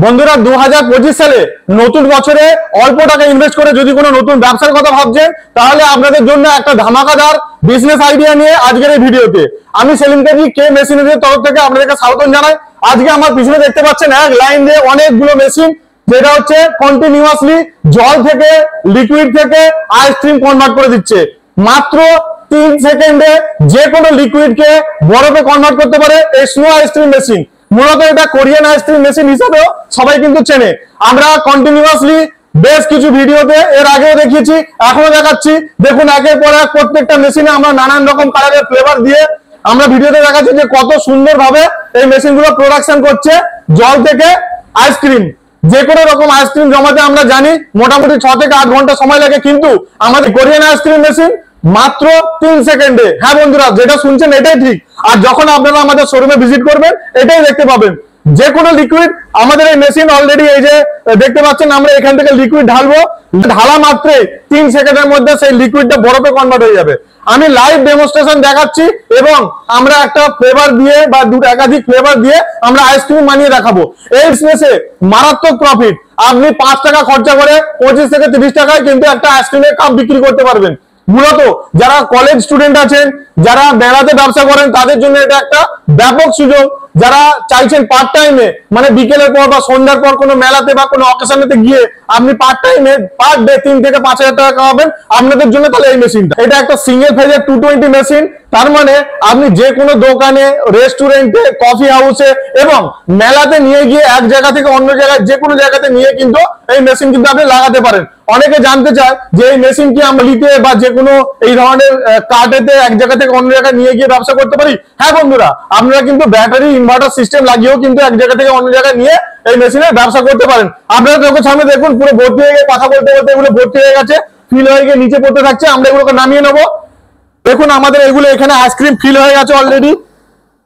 বন্ধুরা 2025 সালে নতুন বছরে অল্প টাকা ইনভেস্ট করে যদি কোনো নতুন ব্যবসার কথা ভাবছেন তাহলে আপনাদের জন্য একটা ধামাকাদার বিজনেস আইডিয়া নিয়ে আজকের এই ভিডিওতে আমি সেলিম কাজী কে মেশিনারির তরফ থেকে আপনাদেরকে স্বাগত জানাই। আজকে আমার পিছনে দেখতে পাচ্ছেন এক লাইন দিয়ে অনেকগুলো মেশিন, যেটা হচ্ছে কন্টিনিউয়াসলি জল থেকে লিকুইড থেকে আইসক্রিম কনভার্ট করে দিচ্ছে। মাত্র 3 সেকেন্ডে যে কোনো লিকুইডকে বরফে কনভার্ট করতে পারে এই স্নো আইসক্রিম মেশিন। মূলত এটা কোরিয়ান আইসক্রিম মেশিন হিসেবেও সবাই কিন্তু চেনে। আমরা কন্টিনিউয়াসলি বেশ কিছু ভিডিওতে এর আগেও দেখিয়েছি, এখনো দেখাচ্ছি। দেখুন একের পর এক প্রত্যেকটা মেশিনে আমরা নানান রকম কালারের ফ্লেভার দিয়ে আমরা ভিডিওতে দেখাচ্ছি যে কত সুন্দরভাবে এই মেশিনগুলো প্রোডাকশন করছে জল থেকে আইসক্রিম। যে কোনো রকম আইসক্রিম জমাতে আমরা জানি মোটামুটি 6 থেকে 8 ঘন্টা সময় লাগে, কিন্তু আমাদের কোরিয়ান আইসক্রিম মেশিন মাত্র 3 সেকেন্ডে। হ্যাঁ বন্ধুরা, যেটা শুনছেন এটাই ঠিক। আর যখন আপনারা আমাদের শোরুমে ভিজিট করবেন এটাই দেখতে পাবেন। যে কোনো লিকুইড আমাদের এই মেশিন অলরেডি এই যে দেখতে পাচ্ছেন, আমরা এখান থেকে লিকুইড ঢালবো, ঢালা মাত্রে 3 সেকেন্ডের মধ্যে সেই লিকুইডটা বরফে কনভার্ট হয়ে যাবে। আমি লাইভ ডেমনস্ট্রেশন দেখাচ্ছি এবং আমরা একটা ফ্লেভার দিয়ে বা একাধিক ফ্লেভার দিয়ে আমরা আইসক্রিম বানিয়ে দেখাবো। এই বিজনেসে মারাত্মক প্রফিট। আপনি 5 টাকা খরচা করে 25 থেকে 30 টাকায় কিন্তু একটা আইসক্রিমের কাপ বিক্রি করতে পারবেন। মূলত যারা কলেজ স্টুডেন্ট আছেন, যারা মেলাতে ব্যবসা করেন, তাদের জন্য এটা একটা ব্যাপক সুযোগ। যারা চাইছেন পার্ট টাইমে, মানে বিকেলের পর বা সন্ধ্যার পর কোনো মেলাতে বা কোনো অকেশনেতে গিয়ে আপনি পার্ট টাইমে পার ডে 3 থেকে 5,000 টাকা কামাবেন, আপনাদের জন্য তাহলে এই মেশিনটা। এটা একটা সিঙ্গেল ফেজের 220 মেশিন। তার মানে আপনি যে কোনো দোকানে, রেস্টুরেন্টে, কফি হাউসে এবং মেলাতে নিয়ে গিয়ে এক জায়গা থেকে অন্য জায়গায় যে কোনো জায়গাতে নিয়ে কিন্তু এই মেশিন কিন্তু আপনি লাগাতে পারেন। অনেকে জানতে চায় যে এই মেশিন কি আমরা লিতে বা যে কোনো এই ধরনের কার্টেতে এক জায়গা থেকে অন্য জায়গায় নিয়ে গিয়ে ব্যবসা করতে পারি। হ্যাঁ বন্ধুরা, আপনারা কিন্তু ব্যাটারি ইনভার্টার সিস্টেম লাগিয়েও কিন্তু এক জায়গা থেকে অন্য জায়গায় নিয়ে এই মেশিনের ব্যবসা করতে পারেন। আপনারা চোখের সামনে দেখুন পুরো ভর্তি হয়ে গিয়ে, কথা বলতে বলতে এগুলো ভর্তি হয়ে গেছে, ফিল হয়ে গিয়ে নিচে পড়তে থাকছে। আমরা এগুলোকে নামিয়ে নেবো। দেখুন আমাদের এগুলো এখানে আইসক্রিম ফিল হয়ে গেছে অলরেডি।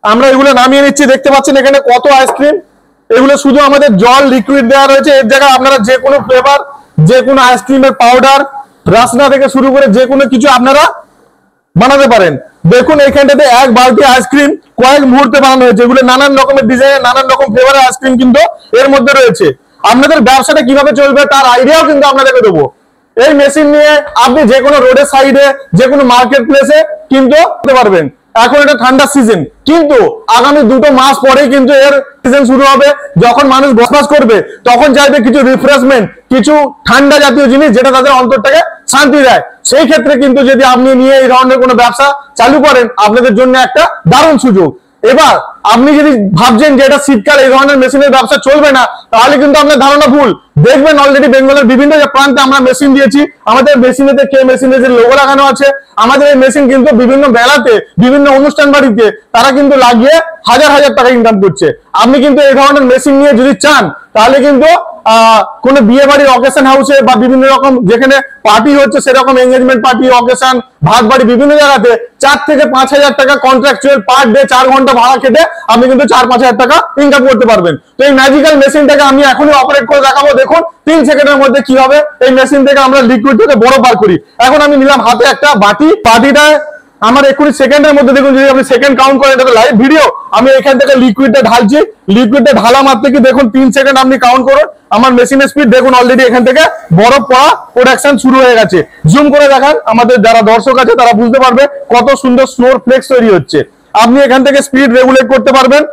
আমরা এগুলো নামিয়ে নিচ্ছি। দেখতে পাচ্ছেন এখানে কত আইসক্রিম। এগুলো শুধু আমাদের জল লিকুইড দেওয়া রয়েছে। এর জায়গায় আপনারা যে কোনো ফ্লেভার, যে কোনো আইসক্রিমের পাউডার, রাসনা থেকে শুরু করে যে কোনো কিছু আপনারা বানাতে পারেন। দেখুন এইখানটাতে এক বালতি আইসক্রিম কয়েক মুহূর্তে বানানো হয়েছে। এগুলো নানান রকমের ডিজাইন, নানান রকম ফ্লেভারের আইসক্রিম কিন্তু এর মধ্যে রয়েছে। আপনাদের ব্যবসাটা কিভাবে চলবে তার আইডিয়াও কিন্তু আপনাদেরকে দেবো। এই মেশিন নিয়ে আপনি যে কোনো রোডের সাইডে, যে কোনো মার্কেট প্লেসে কিন্তু করতে পারবেন। এখন এটা ঠান্ডার সিজন, কিন্তু আগামী 2 মাস পরেই কিন্তু এর সিজন শুরু হবে। যখন মানুষ বসবাস করবে তখন চাইবে কিছু রিফ্রেশমেন্ট, কিছু ঠান্ডা জাতীয় জিনিস যেটা তাদের অন্তরটাকে শান্তি দেয়। সেই ক্ষেত্রে কিন্তু যদি আপনি নিয়ে এই ধরনের কোনো ব্যবসা চালু করেন, আপনাদের জন্য একটা দারুণ সুযোগ। এবার আপনি যদি ভাবছেন যে এটা শীতকাল এই ধরনের মেশিনের ব্যবসা চলবে না, তাহলে কিন্তু আপনার ধারণা ভুল। দেখবেন অলরেডি বেঙ্গলের বিভিন্ন প্রান্তে আমরা মেশিন দিয়েছি। আমাদের মেশিনেতে কে মেশিনের যে লোগো লাগানো আছে, আমাদের এই মেশিন কিন্তু বিভিন্ন মেলাতে, বিভিন্ন অনুষ্ঠান বাড়িতে তারা কিন্তু লাগিয়ে হাজার হাজার টাকা ইনকাম করছে। আপনি কিন্তু এই ধরনের মেশিন নিয়ে যদি চান, তাহলে কিন্তু কোনো বিয়ে বাড়ির অকেশন হাউসে বা বিভিন্ন রকম যেখানে পার্টি হচ্ছে, সেরকম এঙ্গেজমেন্ট পার্টি, অকেশন, ভাত বাড়ি, বিভিন্ন জায়গাতে 4 থেকে 5,000 টাকা কন্ট্রাকচুয়াল পার ডে 4 ঘন্টা ভাড়া কেটে আপনি কিন্তু 4-5 হাজার টাকা ইনকাম করতে পারবেন। তো এই ম্যাজিক্যাল মেশিনটাকে আমি এখনই অপারেট করে দেখাবো। দেখুন 3 সেকেন্ডের মধ্যে কি হবে এই মেশিন থেকে আমরা লিকুইড থেকে বরফ বার করি। এখন আমি নিলাম হাতে একটা বাটি, বাটিটায় আমার 21 সেকেন্ডের মধ্যে, দেখুন যদি আপনি সেকেন্ড কাউন্ট করেন, এটা লাইভ ভিডিও, আমি এখান থেকে লিকুইডটা ঢালছি। লিকুইডটা ঢালা মাত্র কি দেখুন 3 সেকেন্ড আপনি কাউন্ট করুন। আমার মেশিনের স্পিড দেখুন অলরেডি এখান থেকে বরফ পড়া প্রোডাকশন শুরু হয়ে গেছে। জুম করে দেখান, আমাদের যারা দর্শক আছে তারা বুঝতে পারবে কত সুন্দর স্নোর ফ্লেক্স তৈরি হচ্ছে। আপনি এখান থেকে স্পিড রেগুলেট করতে পারবেন।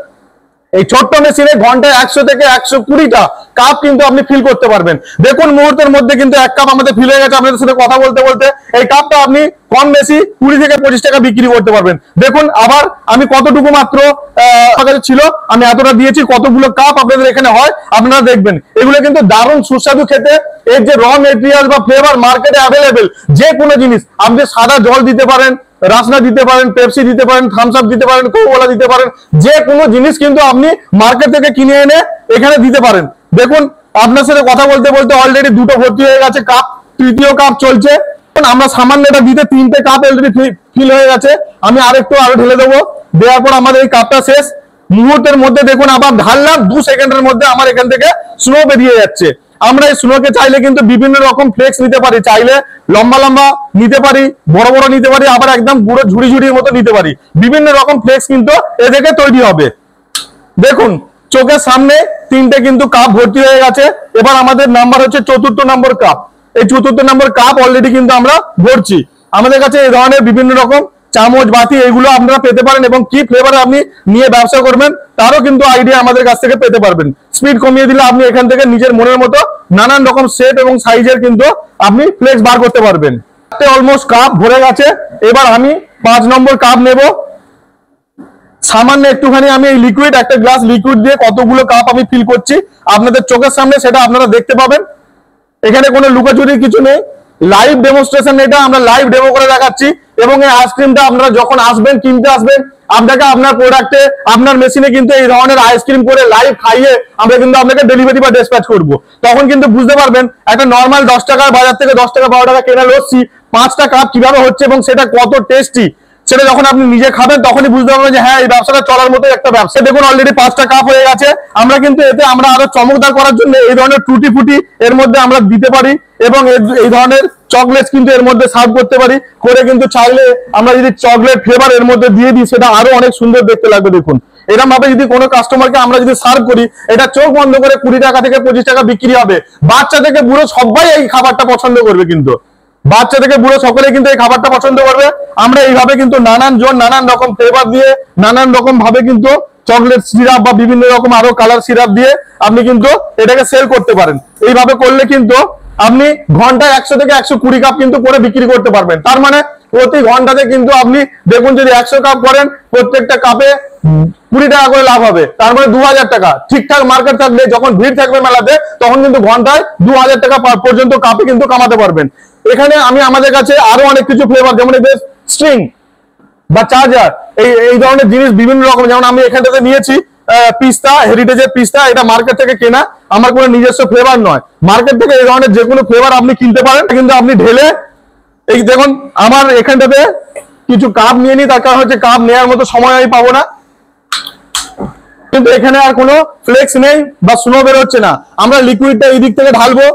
এই ছোট্ট মেশিনে ঘন্টায় 100 থেকে 120টা কাপ কিন্তু আপনি ফিল করতে পারবেন। দেখুন মুহূর্তের মধ্যে কিন্তু 1 কাপ আমাদের ফিল হয়ে গেছে। আপনাদের সাথে কথা বলতে বলতে এই কাপটা আপনি কম বেশি 20 থেকে 25 টাকা বিক্রি করতে পারবেন। দেখুন আবার আমি কতটুকু মাত্র ছিল, আমি এতটা দিয়েছি, কতগুলো কাপ আপনাদের এখানে হয় আপনারা দেখবেন। এগুলো কিন্তু দারুণ সুস্বাদু খেতে। এর যে র মেটেরিয়াল বা ফ্লেভার মার্কেটে অ্যাভেলেবেল, যে কোনো জিনিস আপনি সাদা জল দিতে পারেন, রাসনা দিতে পারেন, পেপসি দিতে পারেন, থামস আপ দিতে পারেন, কোকা-কোলা দিতে পারেন, যে কোনো জিনিস কিন্তু আপনি মার্কেট থেকে কিনে এনে এখানে দিতে পারেন। দেখুন আপনার সাথে কথা বলতে বলতে অলরেডি 2টো ভর্তি হয়ে গেছে কাপ, 3য় কাপ চলছে। আমরা সামান্য এটা দিতে 3টে কাপ অলরেডি ফিল হয়ে গেছে। আমি আরো ঢেলে দেবো। দেওয়ার পর আমাদের এই কাপটা শেষ। মুহূর্তের মধ্যে দেখুন আবার ঢাললাম, 2 সেকেন্ডের মধ্যে আমার এখান থেকে স্নো বেরিয়ে যাচ্ছে। আমরা এই স্নোকে চাইলে কিন্তু বিভিন্ন রকম ফ্লেক্স নিতে পারি, চাইলে লম্বা লম্বা নিতে পারি, বড় বড় নিতে পারি, আবার একদম পুরো ঝুড়ি ঝুড়ির মতো নিতে পারি। বিভিন্ন রকম ফ্লেক্স কিন্তু এ থেকে তৈরি হবে। দেখুন চোখের সামনে তিনটে কিন্তু কাপ ভর্তি হয়ে গেছে। এবার আমাদের নাম্বার হচ্ছে 4র্থ নম্বর কাপ। এই 4র্থ নম্বর কাপ অলরেডি কিন্তু আমরা ভরছি। আমাদের কাছে এই ধরনের বিভিন্ন রকম চামচ বাটি এগুলো আপনারা পেতে পারেন, এবং কি ফ্লেভারে আপনি নিয়ে ব্যবসা করবেন তারও কিন্তু আইডিয়া আমাদের কাছ থেকে পেতে পারবেন। স্পিড কমিয়ে দিলে আপনি এখান থেকে নিজের মনের মতো নানান রকম সেট এবং সাইজের কিন্তু আপনি ফ্লেক্স বার করতে পারবেন। অলমোস্ট কাপ ভরে গেছে। এবার আমি 5 নম্বর কাপ নেব। সামান্য একটুখানি আমি এই লিকুইড, একটা গ্লাস লিকুইড দিয়ে কতগুলো কাপ আমি ফিল করছি আপনাদের চোখের সামনে, সেটা আপনারা দেখতে পাবেন। এখানে কোনো লুকাচুরির কিছু নেই, লাইভ ডেমোস্ট্রেশন, এটা আমরা লাইভ ডেমো করে দেখাচ্ছি। এবং এই আইসক্রিমটা আপনারা যখন আসবেন, কিনতে আসবেন, আপনাকে আপনার প্রোডাক্টে, আপনার মেশিনে কিন্তু এই ধরনের আইসক্রিম করে লাইভ খাইয়ে আমরা কিন্তু আপনাকে ডেলিভারি বা ডিসপ্যাচ করব। তখন কিন্তু বুঝতে পারবেন একটা নর্মাল 10 টাকার বাজার থেকে 10 টাকা 12 টাকা কেনা লস্যি 5টা কাপ কিভাবে হচ্ছে এবং সেটা কত টেস্টি। সেটা যখন আপনি নিজে খাবেন তখনই বুঝতে পারবেন যে হ্যাঁ, এই ব্যবসাটা চলার মতো একটা ব্যবসা। দেখুন অলরেডি 5টা কাপ হয়ে গেছে। আমরা কিন্তু এতে আমরা আরো চমকদার করার জন্য এই ধরনের টুটি ফুটি এর মধ্যে আমরা দিতে পারি, এবং এই ধরনের চকলেট কিন্তু এর মধ্যে সার্ভ করতে পারি করে। কিন্তু চাইলে আমরা যদি চকলেট ফ্লেভার এর মধ্যে দিয়ে দিই সেটা আরো অনেক সুন্দর দেখতে লাগবে। দেখুন এরকম ভাবে যদি কোনো কাস্টমারকে আমরা যদি সার্ভ করি, এটা চোখ বন্ধ করে 20 টাকা থেকে 25 টাকা বিক্রি হবে। বাচ্চা থেকে বুড়ো সবাই এই খাবারটা পছন্দ করবে, কিন্তু বাচ্চা থেকে বুড়ো সকলে কিন্তু এই খাবারটা পছন্দ করবে। আমরা এইভাবে কিন্তু নানান জন নানান রকম ফ্লেভার দিয়ে, নানান রকম ভাবে কিন্তু চকলেট সিরাপ বা বিভিন্ন রকম আরো কালার সিরাপ দিয়ে আপনি কিন্তু এটাকে সেল করতে পারেন। এইভাবে করলে কিন্তু আপনি ঘন্টায় 100 থেকে 120 কাপ কিন্তু করে বিক্রি করতে পারবেন। তার মানে প্রতি ঘন্টাতে কিন্তু আপনি দেখুন, যদি 100 কাপ করেন, প্রত্যেকটা কাপে 20 টাকা করে লাভ হবে। তার মানে 2000 টাকা। ঠিকঠাক মার্কেট থাকলে, যখন ভিড় থাকবে মেলাতে, তখন কিন্তু ঘন্টায় 2000 টাকা পর্যন্ত কাপে কিন্তু কামাতে পারবেন। এখানে আমি আমাদের কাছে আরো অনেক কিছু ফ্লেভার, যেমন স্ট্রিং বা চার্জার, এই ধরনের জিনিস বিভিন্ন রকম, যেমন আমি এখানটাতে নিয়েছি পিস্তা, হেরিটেজের পিস্তা। এটা মার্কেট থেকে কেনা, আমার কোনো নিজস্ব ফ্লেভার নয়। মার্কেট থেকে এই ধরনের যে কোনো ফ্লেভার আপনি কিনতে পারেন, কিন্তু আপনি ঢেলে, এই দেখুন আমার এখানটাতে কিছু কাপ নিয়ে নিই, তার কারণ হচ্ছে কাপ নেওয়ার মতো সময় আমি পাবো না। কিন্তু এখানে আর কোনো ফ্লেক্স নেই বা স্নো বের হচ্ছে না। আমরা লিকুইডটা এই দিক থেকে ঢালবো।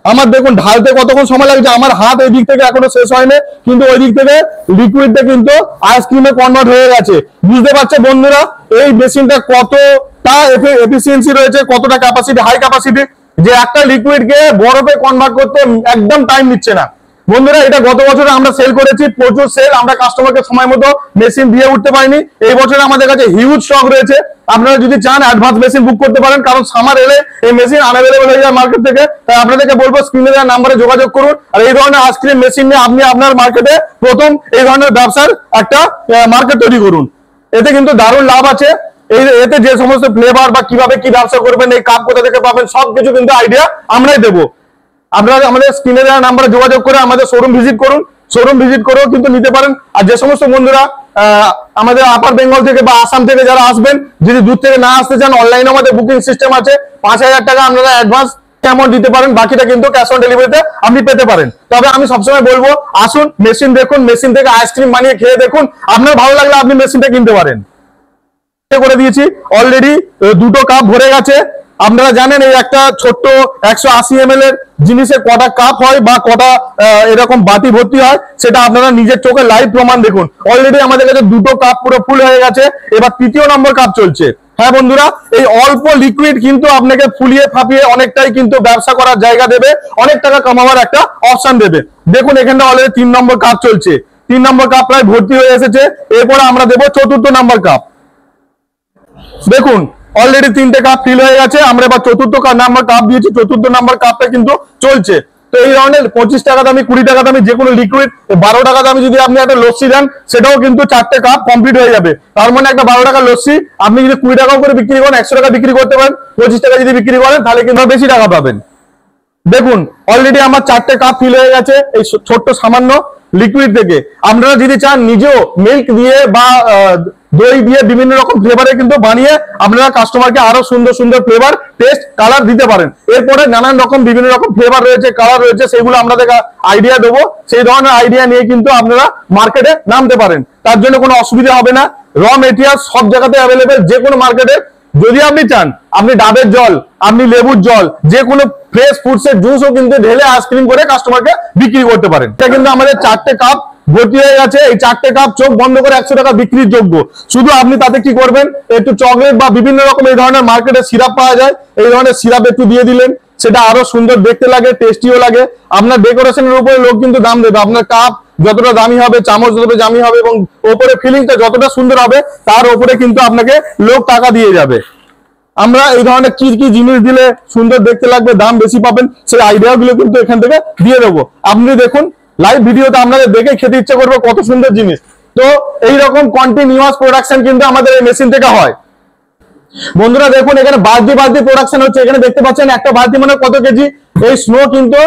আমার দেখুন ঢালতে কতক্ষণ সময় লাগছে, আমার হাত এই দিক থেকে এখনো শেষ হয়নি, কিন্তু ওই দিক থেকে লিকুইডটা কিন্তু আইসক্রিমে কনভার্ট হয়ে গেছে। বুঝতে পারছে বন্ধুরা এই মেশিনটা কতটা এফিসিয়েন্সি রয়েছে, কতটা ক্যাপাসিটি, হাই ক্যাপাসিটি, যে একটা লিকুইডকে বরফে কনভার্ট করতে একদম টাইম নিচ্ছে না। বন্ধুরা এটা গত বছরে আমরা সেল করেছি, প্রচুর সেল, আমরা কাস্টমারকে সময় মতো মেশিন দিয়ে উঠতে পারিনি। এই বছরে আমাদের কাছে হিউজ স্টক রয়েছে। আপনারা যদি চান অ্যাডভান্স মেশিন বুক করতে পারেন, কারণ সামার এলে এই মেশিন আনঅ্যাভেলেবল হয়ে যায় মার্কেট থেকে। তাই আপনাদেরকে বলবো স্ক্রিনে দেওয়া নাম্বারে যোগাযোগ করুন, আর এই ধরনের আইসক্রিম মেশিন নিয়ে আপনি আপনার মার্কেটে প্রথম এই ধরনের ব্যবসার একটা মার্কেট তৈরি করুন। এতে কিন্তু দারুণ লাভ আছে। এতে যে সমস্ত ফ্লেভার বা কিভাবে কি ব্যবসা করবেন, এই কাপ কোথা থেকে পাবেন, সবকিছু কিন্তু আইডিয়া আমরাই দেবো। আপনারা আমাদের স্ক্রিনে দেওয়া নাম্বারে যোগাযোগ করে আমাদের শোরুম ভিজিট করুন, শোরুম ভিজিট করেও কিন্তু নিতে পারেন। আর যে সমস্ত বন্ধুরা আমাদের আপার বেঙ্গল থেকে বা আসাম থেকে যারা আসবেন, যদি দূর থেকে না আসতে চান, অনলাইনে আমাদের বুকিং সিস্টেম আছে। 5000 টাকা আপনারা অ্যাডভান্স অ্যামাউন্ট দিতে পারেন, বাকিটা কিন্তু ক্যাশ অন ডেলিভারিতে আপনি পেতে পারেন। তবে আমি সবসময় বলবো আসুন, মেশিন দেখুন, মেশিন থেকে আইসক্রিম বানিয়ে খেয়ে দেখুন, আপনার ভালো লাগলে আপনি মেশিনটা কিনতে পারেন। করে দিয়েছি অলরেডি, 2টো কাপ ভরে গেছে। আপনারা জানেন এই একটা ছোট্ট 180 ml এর জিনিসে কটা কাপ হয় বা কটা এরকম বাটি ভর্তি হয়, সেটা আপনারা নিজের চোখে লাইভ প্রমাণ দেখুন। অলরেডি আমাদের কাছে 2টো কাপ পুরো ফুল হয়ে গেছে। এবার 3য় নম্বর কাপ চলছে। হ্যাঁ বন্ধুরা, এই অল্প লিকুইড কিন্তু আপনাকে ফুলিয়ে ফাঁপিয়ে অনেকটাই কিন্তু ব্যবসা করার জায়গা দেবে, অনেক টাকা কামাবার একটা অপশন দেবে। দেখুন এখানটা অলরেডি 3 নম্বর কাপ চলছে। 3 নম্বর কাপ প্রায় ভর্তি হয়ে এসেছে। এরপরে আমরা দেবো 4র্থ নম্বর কাপ। দেখুন অলরেডি 3টে কাপ ফিল হয়ে গেছে। আমরা এবার 4র্থ নাম্বার কাপ দিয়েছি। 4র্থ নাম্বার কাপটা কিন্তু চলছে। তো এই ধরনের 25 টাকা দামি, 20 টাকা দামি যে কোনো লিকুইড, 12 টাকা দামি যদি আপনি একটা লস্যি দেন, সেটাও কিন্তু 4টে কাপ কমপ্লিট হয়ে যাবে। তার মানে একটা 12 টাকা লস্যি আপনি যদি 20 টাকাও করে বিক্রি করেন, 100 টাকা বিক্রি করতে পারেন। 25 টাকা যদি বিক্রি করেন তাহলে কিন্তু বেশি টাকা পাবেন। দেখুন অলরেডি আমার 4টে কাপ ফিল হয়ে গেছে এই ছোট্ট সামান্য লিকুইড থেকে। আপনারা যদি চান নিজেও মিল্ক দিয়ে বা দই দিয়ে বিভিন্ন রকম ফ্লেভারে কিন্তু বানিয়ে আপনারা কাস্টমারকে আরো সুন্দর সুন্দর ফ্লেভার, টেস্ট, কালার দিতে পারেন। এরপরে নানান রকম বিভিন্ন রকম ফ্লেভার রয়েছে, কালার রয়েছে, সেগুলো আপনাদের আইডিয়া দেবো। সেই ধরনের আইডিয়া নিয়ে কিন্তু আপনারা মার্কেটে নামতে পারেন, তার জন্য কোনো অসুবিধা হবে না। র মেটেরিয়াল সব জায়গাতে অ্যাভেলেবেল, যে কোনো মার্কেটে। যদি আপনি চান আপনি ডাবের জল, আপনি লেবুর জল, যে কোনো ফ্রেশ ফ্রুটসের জুসও কিন্তু ঢেলে আইসক্রিম করে কাস্টমারকে বিক্রি করতে পারেন। এটা কিন্তু আমাদের 4টে কাপ ভর্তি হয়ে গেছে। এই 4টে কাপ চোখ বন্ধ করে 100 টাকা বিক্রির যোগ্য। শুধু আপনি তাতে কি করবেন, একটু চকলেট বা বিভিন্ন রকম এই ধরনের মার্কেটে সিরাপ পাওয়া যায়, এই ধরনের সিরাপ একটু দিয়ে দিলেন, সেটা আরো সুন্দর দেখতে লাগে, টেস্টিও লাগে। আপনার ডেকোরেশনের উপরে লোক কিন্তু দাম দেবে। আপনার কাপ যতটা দামি হবে, চামচ যতটা দামি হবে এবং ওপরে ফিলিংটা যতটা সুন্দর হবে, তার উপরে কিন্তু আপনাকে লোক টাকা দিয়ে যাবে। আমরা এই ধরনের কি কি জিনিস দিলে সুন্দর দেখতে লাগবে, দাম বেশি পাবেন, সেই আইডিয়া গুলো কিন্তু এখান থেকে দিয়ে দেবো। আপনি দেখুন লাইভ ভিডিওতে আপনাদের দেখে খেতে ইচ্ছে করবে কত সুন্দর জিনিস। তো এইরকম কন্টিনিউয়াস প্রোডাকশন কিন্তু আমাদের এই মেশিন থেকে হয়। বন্ধুরা দেখুন এখানে বালতি বালতি প্রোডাকশন হচ্ছে। এখানে দেখতে পাচ্ছেন একটা বালতি মানে কত কেজি। এই স্নো কিন্তু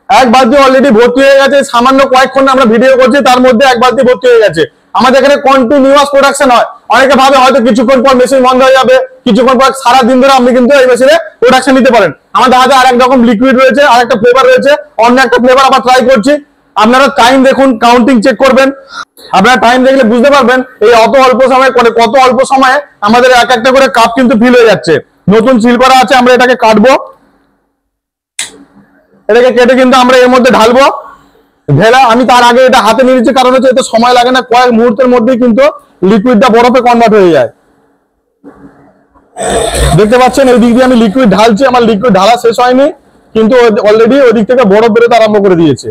এক বালতি অলরেডি ভর্তি হয়ে গেছে। সামান্য কয়েকক্ষণ আমরা ভিডিও করছি, তার মধ্যে এক বালতি ভর্তি হয়ে গেছে। আমাদের এখানে কন্টিনিউয়াস প্রোডাকশন হয়। অনেকে ভাবে হয়তো কিছুক্ষণ পর মেশিন বন্ধ হয়ে যাবে, কিছুক্ষণ পর সারা দিন ধরে আপনি কিন্তু এই মেশিনে প্রোডাকশন নিতে পারেন। আমাদের হাতে আরেক রকম লিকুইড রয়েছে, আরেকটা ফ্লেভার রয়েছে, অন্য একটা ফ্লেভার আবার ট্রাই করছি। আপনারা টাইম দেখুন, কাউন্টিং চেক করবেন। আপনারা টাইম দেখলে বুঝতে পারবেন এই অত অল্প সময়ে করে কত অল্প সময়ে আমাদের এক একটা করে কাপ কিন্তু ফিল হয়ে যাচ্ছে। নতুন সিল করা আছে, আমরা এটাকে কাটবো। এটাকে কেটে কিন্তু আমরা এর মধ্যে ঢালবো। ঢেলা আমি তার আগে এটা হাতে নিয়ে নিচ্ছি, কারণ হচ্ছে এতে সময় লাগে না, কয়েক মুহূর্তের মধ্যেই কিন্তু লিকুইডটা বরফে কনভার্ট হয়ে যায়। দেখতে পাচ্ছেন এই দিক দিয়ে আমি লিকুইড ঢালছি, আমার লিকুইড ঢালা শেষ হয়নি, কিন্তু অলরেডি ওই দিক থেকে বরফ বেরোতে আরম্ভ করে দিয়েছে।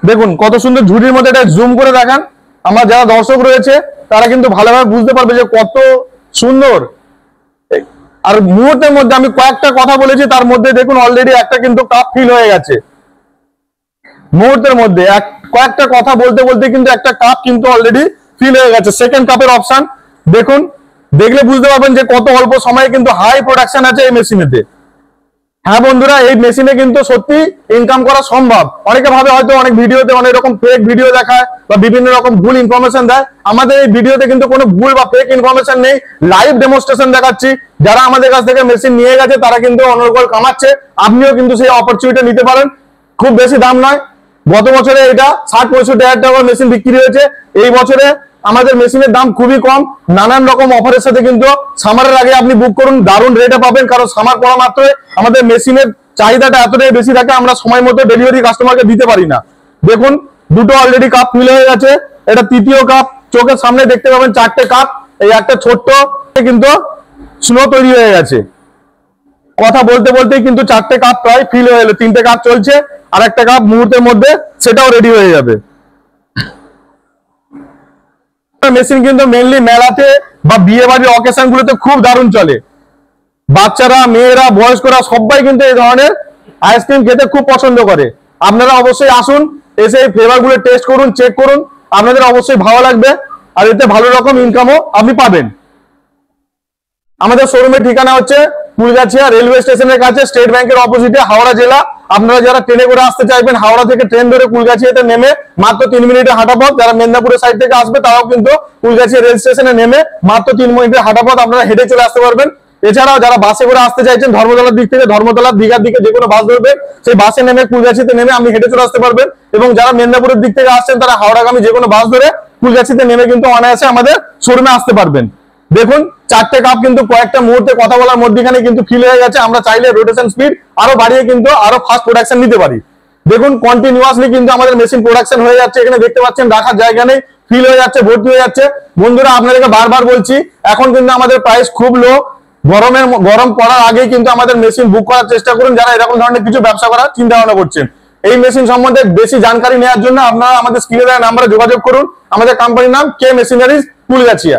দেখুন কত সুন্দর ঝুড়ির মধ্যে এটা জুম করে দেখান। আমার যারা দর্শক রয়েছে তারা কিন্তু ভালোভাবে বুঝতে পারবে যে কত সুন্দর। আর মুহূর্তের মধ্যে আমি কয়েকটা কথা বলেছি, তার মধ্যে দেখুন অলরেডি একটা কিন্তু কাপ ফিল হয়ে গেছে। মুহূর্তের মধ্যে কয়েকটা কথা বলতে বলতে কিন্তু একটা কাপ কিন্তু অলরেডি ফিল হয়ে গেছে। সেকেন্ড কাপের অপশন দেখুন, দেখলে বুঝতে পারবেন যে কত অল্প সময়ে কিন্তু হাই প্রোডাকশন আছে এই মেশিনেতে। হ্যাঁ বন্ধুরা, এই মেশিনে কিন্তু সত্যি ইনকাম করা সম্ভব। অনেকে ভাবে হয়তো অনেক ভিডিওতে অনেক রকম ফেক ভিডিও দেখায় বা বিভিন্ন রকম ভুল ইনফরমেশন দেয়। আমাদের এই ভিডিওতে কিন্তু কোনো ভুল বা ফেক ইনফরমেশন নেই, লাইভ ডেমনস্ট্রেশন দেখাচ্ছি। যারা আমাদের কাছ থেকে মেশিন নিয়ে গেছে তারা কিন্তু অনর্গল কামাচ্ছে। আপনিও কিন্তু সেই অপরচুনিটি নিতে পারেন। খুব বেশি দাম নয়। গত বছরে এটা 60-65 হাজার টাকার মেশিন বিক্রি হয়েছে। এই বছরে আমাদের মেশিনের দাম খুবই কম। নানান রকম অফারের সাথে কিন্তু সামারের আগে আপনি বুক করুন, দারুণ রেটে পাবেন। কারণ সামার পড়া মাত্রই আমাদের মেশিনের চাহিদাটা এতটাই বেশি থাকে, আমরা সময় মতো ডেলিভারি কাস্টমারকে দিতে পারি না। দেখুন দুটো অলরেডি কাপ ফিল হয়ে গেছে। এটা তৃতীয় কাপ। চোখের সামনে দেখতে পাবেন 4টে কাপ। এই একটা ছোট্ট কিন্তু স্নো তৈরি হয়ে গেছে। কথা বলতে বলতেই কিন্তু 4টে কাপ প্রায় ফিল হয়ে গেল। 3টে কাপ চলছে, আর একটা কাপ মুহূর্তের মধ্যে সেটাও রেডি হয়ে যাবে। মেশিন কিন্তু মেইনলি মেলাতে বা বিয়ে বাড়ির অকেশন গুলোতে খুব দারুণ চলে। বাচ্চারা, মেয়েরা, বয়স্করা সবাই কিন্তু এই ধরনের আইসক্রিম খেতে খুব পছন্দ করে। আপনারা অবশ্যই আসুন, এসে এই ফ্লেভার গুলো টেস্ট করুন, চেক করুন, আপনাদের অবশ্যই ভালো লাগবে। আর এতে ভালো রকম ইনকামও আপনি পাবেন। আমাদের শোরুমের ঠিকানা হচ্ছে কুলগাছিয়া রেলওয়ে স্টেশনের কাছে, স্টেট ব্যাংকের অপোজিটে, হাওড়া জেলা। আপনারা যারা ট্রেনে করে আসতে চাইবেন, হাওড়া থেকে ট্রেন ধরে কুলগাছিয়াতে নেমে মাত্র 3 মিনিটের হাঁটা পথ। যারা মেদিনীপুরের সাইড থেকে আসবে তারাও কিন্তু কুলগাছিয়া রেল স্টেশনে নেমে মাত্র 3 মিনিটের হাঁটা পথ আপনারা হেঁটে চলে আসতে পারবেন। এছাড়াও যারা বাসে করে আসতে চাইছেন, ধর্মতলার দিক থেকে, ধর্মতলার দীঘার দিকে যে কোনো বাস ধরবেন, সেই বাসে নেমে কুলগাছিতে নেমে আপনি হেঁটে চলে আসতে পারবেন। এবং যারা মেদিনীপুরের দিক থেকে আসছেন তারা হাওড়াগামী যে কোনো বাস ধরে কুলগাছিতে নেমে কিন্তু অনায়াসে আমাদের শোরুমে আসতে পারবেন। দেখুন 4টে কাপ কিন্তু কয়েকটা মুহূর্তে কথা বলার মধ্যখানে কিন্তু ফিল হয়ে গেছে। আমরা চাইলে রোটেশন স্পিড আরো বাড়িয়ে কিন্তু আরো ফাস্ট প্রোডাকশন নিতে পারি। দেখুন কন্টিনিউয়াসলি কিন্তু আমাদের মেশিন প্রোডাকশন হয়ে যাচ্ছে। এখানে দেখতে পাচ্ছেন রাখার জায়গা নেই, ফিল হয়ে যাচ্ছে, ভর্তি হয়ে যাচ্ছে। বন্ধুরা আপনাদেরকে বারবার বলছি, এখন কিন্তু আমাদের প্রাইস খুব লো। গরম পড়ার আগেই কিন্তু আমাদের মেশিন বুক করার চেষ্টা করুন, যারা এরকম ধরনের কিছু ব্যবসা করার চিন্তা ভাবনা করছেন। এই মেশিন সম্বন্ধে বেশি জানকারি নেওয়ার জন্য আপনারা আমাদের স্ক্রিনে দেওয়া নাম্বারে যোগাযোগ করুন। আমাদের কোম্পানির নাম কে মেশিনারিজ, কুলগাছিয়া।